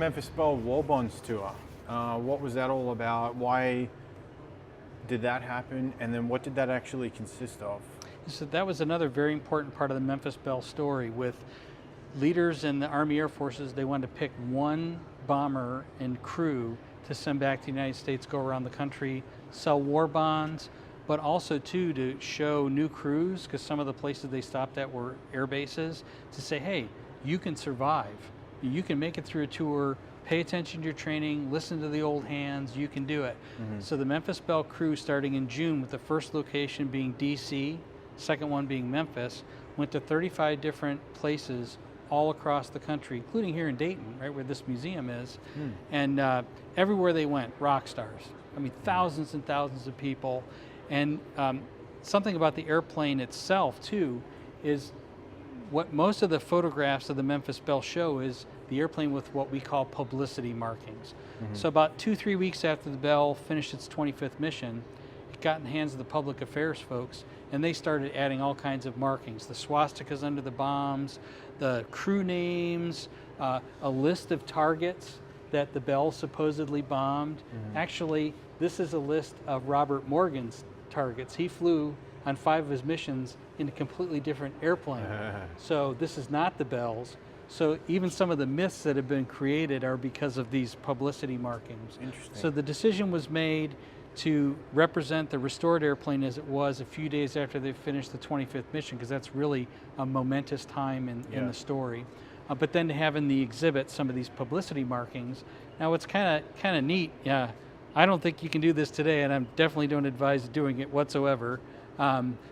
Memphis Belle War Bonds tour. What was that all about? Why did that happen? And then what did that actually consist of? So that was another very important part of the Memphis Belle story. With leaders in the Army Air Forces, they wanted to pick one bomber and crew to send back to the United States, go around the country, sell war bonds, but also too to show new crews, because some of the places they stopped at were air bases, to say, hey, you can survive. You can make it through a tour, pay attention to your training, listen to the old hands, you can do it. So the Memphis Belle crew, starting in June, with the first location being DC, second one being Memphis, went to 35 different places all across the country, including here in Dayton, right where this museum is. And everywhere they went, rock stars. I mean, thousands and thousands of people. And something about the airplane itself too is what most of the photographs of the Memphis Belle show is the airplane with what we call publicity markings. So about 2-3 weeks after the Belle finished its 25th mission, it got in the hands of the public affairs folks, and they started adding all kinds of markings. The swastikas under the bombs, the crew names, a list of targets that the Belle supposedly bombed. Actually, this is a list of Robert Morgan's targets. He flew on 5 of his missions in a completely different airplane. So this is not the Belle's. So even some of the myths that have been created are because of these publicity markings. Interesting. So the decision was made to represent the restored airplane as it was a few days after they finished the 25th mission, because that's really a momentous time in the story. But then to have in the exhibit some of these publicity markings. Now what's kind of neat, I don't think you can do this today, and I definitely don't advise doing it whatsoever.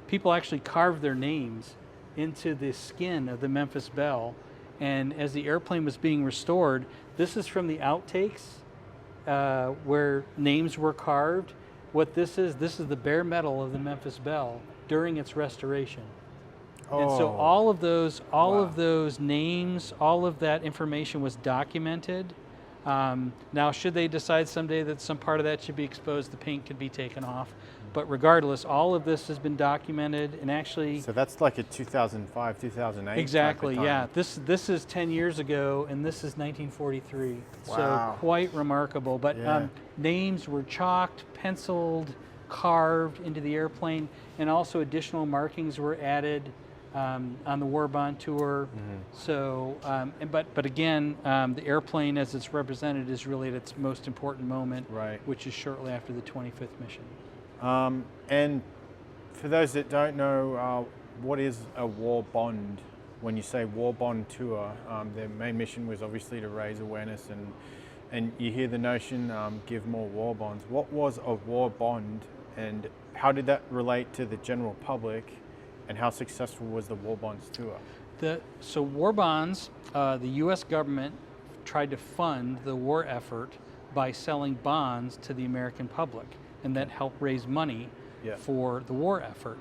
People actually carved their names into the skin of the Memphis Belle, and as the airplane was being restored, this is from the outtakes where names were carved. What this is the bare metal of the Memphis Belle during its restoration. And so all of those names, all of that information was documented. Now, should they decide someday that some part of that should be exposed, the paint could be taken off. But regardless, all of this has been documented, and actually... So that's like a 2005, 2008 Exactly, type of time. yeah. This is 10 years ago, and this is 1943. Wow. So quite remarkable. But names were chalked, penciled, carved into the airplane, and also additional markings were added on the War Bond tour. So, but again, the airplane as it's represented is really at its most important moment, which is shortly after the 25th mission. And for those that don't know, what is a war bond? When you say war bond tour, their main mission was obviously to raise awareness, and you hear the notion, give more war bonds. What was a war bond, and how did that relate to the general public, and how successful was the war bonds tour? So war bonds, the U.S. government tried to fund the war effort by selling bonds to the American public, and that helped raise money for the war effort.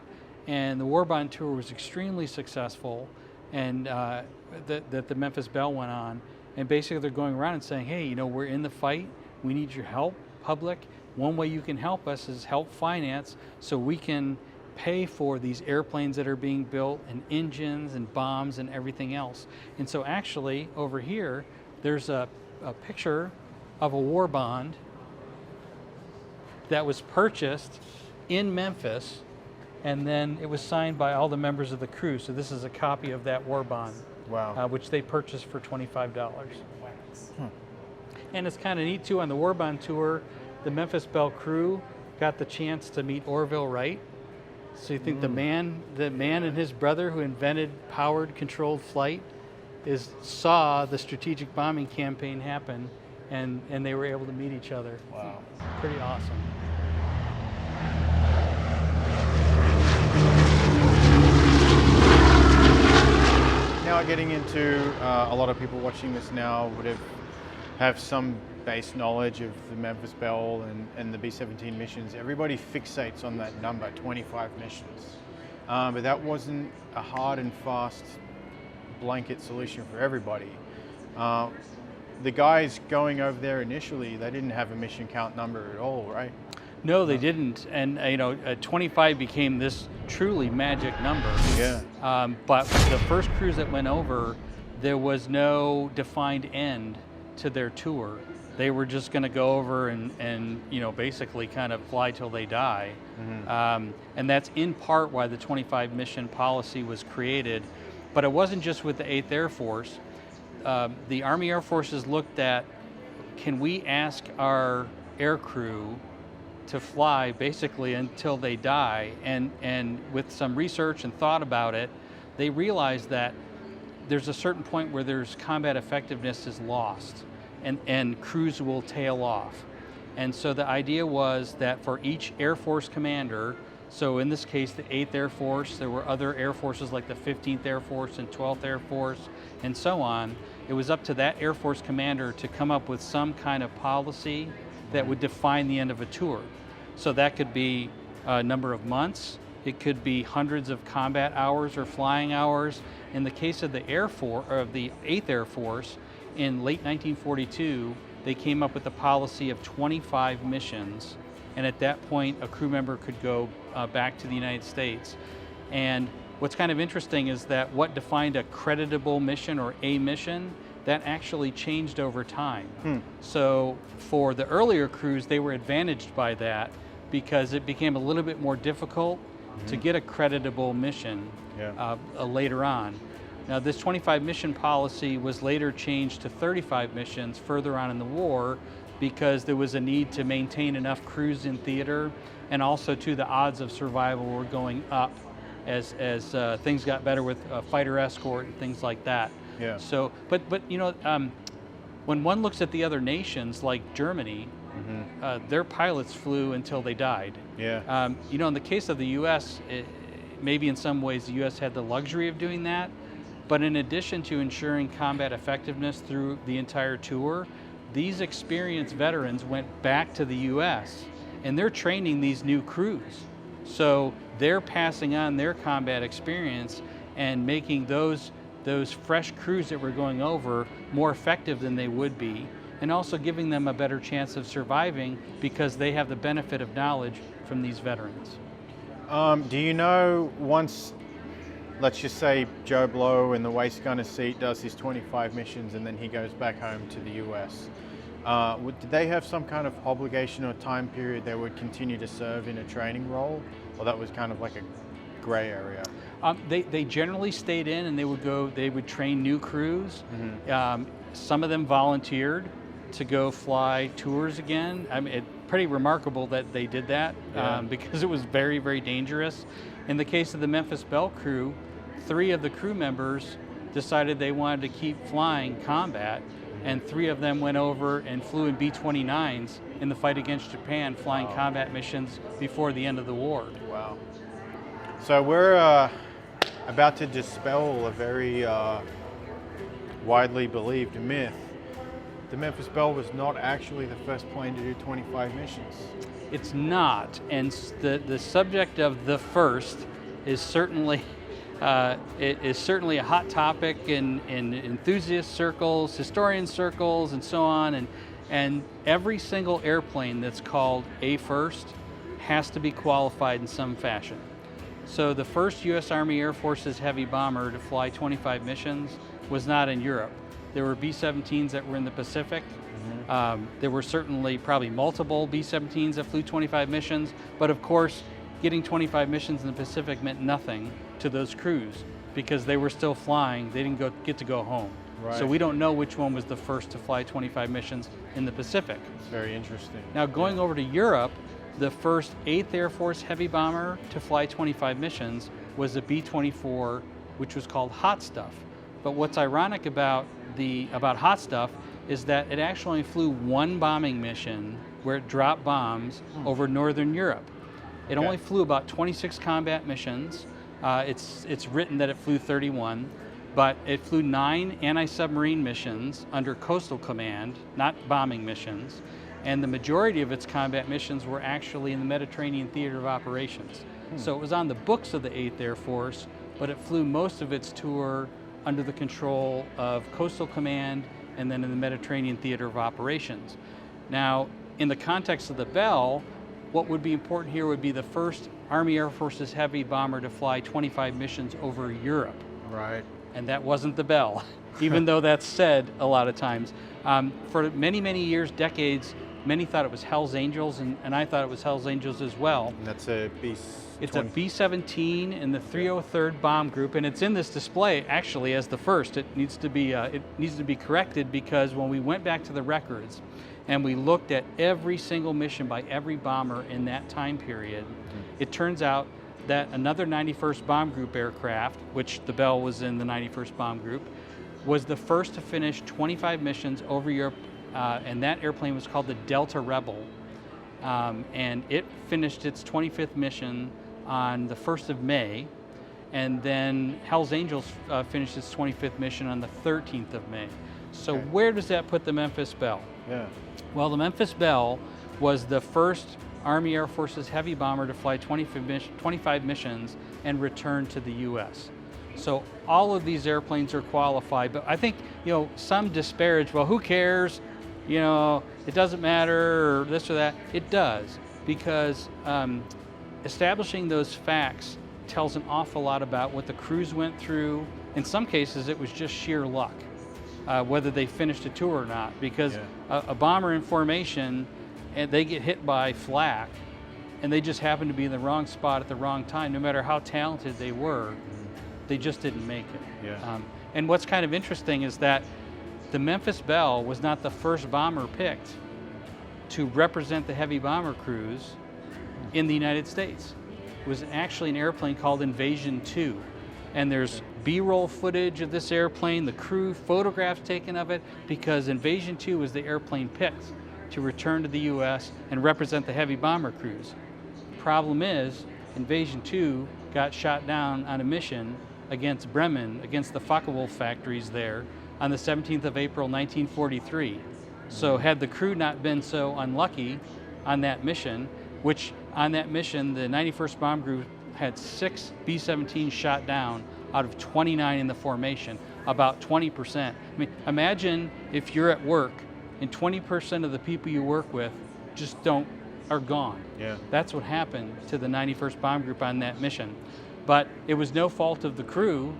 And the war bond tour was extremely successful, and that the Memphis Belle went on. And basically they're going around and saying, hey, we're in the fight, we need your help, public. One way you can help us is help finance so we can pay for these airplanes that are being built, and engines and bombs and everything else. And so actually over here, there's a picture of a war bond that was purchased in Memphis, and then it was signed by all the members of the crew. So this is a copy of that war bond, which they purchased for $25. And it's kind of neat too, on the war bond tour, the Memphis Belle crew got the chance to meet Orville Wright. So you think the man and his brother who invented powered controlled flight saw the strategic bombing campaign happen, and they were able to meet each other. Wow. Pretty awesome. Now getting into, a lot of people watching this now would have some base knowledge of the Memphis Belle and the B-17 missions. Everybody fixates on that number, 25 missions. But that wasn't a hard and fast blanket solution for everybody. The guys going over there initially, they didn't have a mission count number at all, right? No, they didn't. And 25 became this truly magic number. Yeah. But the first cruise that went over, there was no defined end to their tour. They were just going to go over and basically kind of fly till they die. And that's in part why the 25 mission policy was created. But it wasn't just with the 8th Air Force. The Army Air Forces looked at, can we ask our air crew to fly basically until they die? And with some research and thought about it, they realized that there's a certain point where there's combat effectiveness is lost, and crews will tail off. And so the idea was that for each Air Force commander, so in this case the 8th Air Force, there were other Air Forces like the 15th Air Force and 12th Air Force and so on, it was up to that Air Force commander to come up with some kind of policy that would define the end of a tour. So that could be a number of months, it could be hundreds of combat hours or flying hours. In the case of the Air Force, or the 8th Air Force, in late 1942, they came up with a policy of 25 missions, and at that point, a crew member could go back to the United States. And what's kind of interesting is that what defined a creditable mission or a mission, that actually changed over time. So for the earlier crews, they were advantaged by that because it became a little bit more difficult to get a creditable mission later on. Now this 25 mission policy was later changed to 35 missions further on in the war because there was a need to maintain enough crews in theater, and also too the odds of survival were going up as things got better with fighter escort and things like that. So, but when one looks at the other nations like Germany, their pilots flew until they died. In the case of the U.S., maybe in some ways the U.S. had the luxury of doing that, but in addition to ensuring combat effectiveness through the entire tour, these experienced veterans went back to the U.S. and they're training these new crews. So they're passing on their combat experience and making those fresh crews that we're going over more effective than they would be, and also giving them a better chance of surviving because they have the benefit of knowledge from these veterans. Do you know, once, let's just say Joe Blow in the waist gunner seat does his 25 missions and then he goes back home to the US, did they have some kind of obligation or time period they would continue to serve in a training role? Or that was kind of like a gray area? They generally stayed in and they would train new crews. Some of them volunteered to go fly tours again. I mean, pretty remarkable that they did that because it was very, very dangerous. In the case of the Memphis Belle crew, 3 of the crew members decided they wanted to keep flying combat, and 3 of them went over and flew in B-29s in the fight against Japan, flying combat missions before the end of the war. Wow. So we're about to dispel a very widely believed myth. The Memphis Belle was not actually the first plane to do 25 missions. It's not, and the subject of the first is certainly a hot topic in enthusiast circles, historian circles, and so on. And every single airplane that's called a first has to be qualified in some fashion. So the first U.S. Army Air Forces heavy bomber to fly 25 missions was not in Europe. There were B-17s that were in the Pacific. There were certainly probably multiple B-17s that flew 25 missions, but of course, getting 25 missions in the Pacific meant nothing to those crews because they were still flying. They didn't get to go home. So we don't know which one was the first to fly 25 missions in the Pacific. It's very interesting. Now going over to Europe, the first 8th Air Force heavy bomber to fly 25 missions was a B-24, which was called Hot Stuff. But what's ironic about Hot Stuff is that it actually flew 1 bombing mission where it dropped bombs over Northern Europe. It only flew about 26 combat missions. It's written that it flew 31, but it flew 9 anti-submarine missions under Coastal Command, not bombing missions. And the majority of its combat missions were actually in the Mediterranean Theater of Operations. So it was on the books of the 8th Air Force, but it flew most of its tour under the control of Coastal Command and then in the Mediterranean Theater of Operations. Now, in the context of the Belle, what would be important here would be the first Army Air Forces heavy bomber to fly 25 missions over Europe. Right. And that wasn't the Belle. even though that's said a lot of times. For many, many years, decades, many thought it was Hell's Angels, and I thought it was Hell's Angels as well. And that's a B. It's a B-17 in the 303rd Bomb Group, and it's in this display actually as the first. It needs to be corrected, because when we went back to the records and we looked at every single mission by every bomber in that time period, it turns out that another 91st Bomb Group aircraft, which the Bell was in the 91st Bomb Group, was the first to finish 25 missions over Europe, and that airplane was called the Delta Rebel. And it finished its 25th mission on the 1st of May, and then Hell's Angels finished its 25th mission on the 13th of May. So Okay. where does that put the Memphis Belle? Yeah. Well, the Memphis Belle was the first Army Air Forces heavy bomber to fly 25 missions and return to the U.S. So all of these airplanes are qualified, but I think, some disparage, well, who cares? It doesn't matter, or this or that. It does, because establishing those facts tells an awful lot about what the crews went through. In some cases, it was just sheer luck, whether they finished a tour or not, because a bomber in formation, and they get hit by flak, and they just happen to be in the wrong spot at the wrong time. No matter how talented they were, they just didn't make it. Yeah. And what's kind of interesting is that the Memphis Belle was not the first bomber picked to represent the heavy bomber crews in the United States. It was actually an airplane called Invasion 2. And there's B-roll footage of this airplane, the crew photographs taken of it, because Invasion 2 was the airplane picked to return to the US and represent the heavy bomber crews. Problem is, Invasion 2 got shot down on a mission against Bremen, against the Focke-Wulf factories there, on the 17th of April, 1943. So had the crew not been so unlucky on that mission, which on that mission, the 91st Bomb Group had 6 B-17s shot down out of 29 in the formation, about 20%. I mean, imagine if you're at work and 20% of the people you work with just are gone. Yeah. That's what happened to the 91st Bomb Group on that mission. But it was no fault of the crew.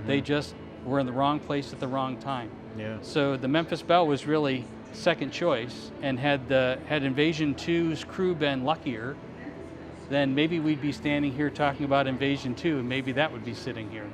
They just were in the wrong place at the wrong time. Yeah. So the Memphis Belle was really second choice, and had Invasion 2's crew been luckier, then maybe we'd be standing here talking about Invasion 2, and maybe that would be sitting here.